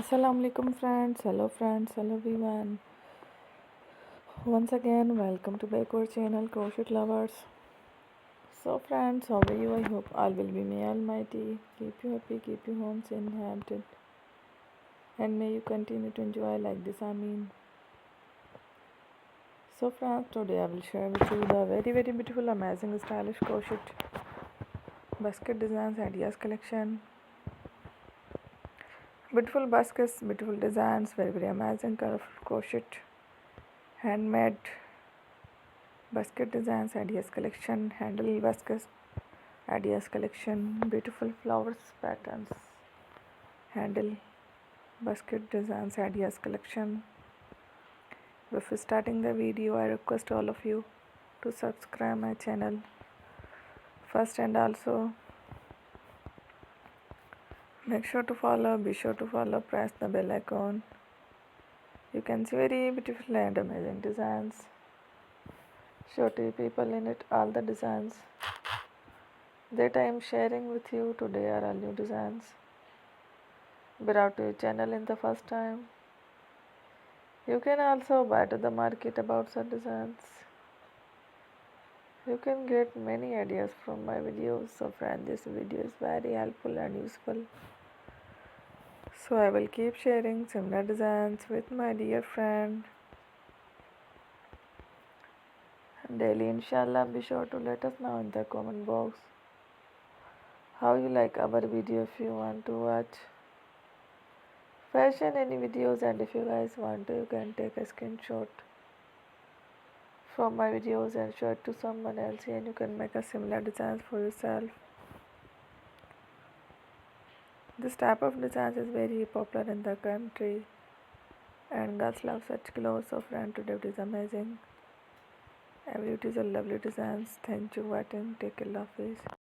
Assalamualaikum friends, hello everyone. Once again, welcome to back our channel Crochet Lovers. So friends, how are you? I hope all will be may Almighty. Keep you happy, keep you homes inhabited, and may you continue to enjoy like this. I mean. So friends, today I will share with you the very beautiful, amazing, stylish crochet basket designs ideas collection. Beautiful baskets, beautiful designs, very amazing, colorful crochet, handmade basket designs ideas collection, handle baskets ideas collection, beautiful flowers patterns, handle basket designs ideas collection. Before starting the video, I request all of you to subscribe my channel first, and also be sure to follow, press the bell icon. You can see very beautiful and amazing designs. Show to people in it all the designs that I am sharing with you today are all new designs. Brought to your channel in the first time. You can also buy to the market about such designs. You can get many ideas from my videos. So friend, this video is very helpful and useful. So I will keep sharing similar designs with my dear friend daily, inshallah. Be sure to let us know in the comment box how you like our video. If you want to watch fashion any videos, and if you guys want to, you can take a screenshot from my videos and show it to someone else, and you can make a similar designs for yourself. This type of designs is very popular in the country, and girls love such clothes. So friend, today it is amazing. Every it is a lovely designs. Thank you for watching. Take care, love, peace.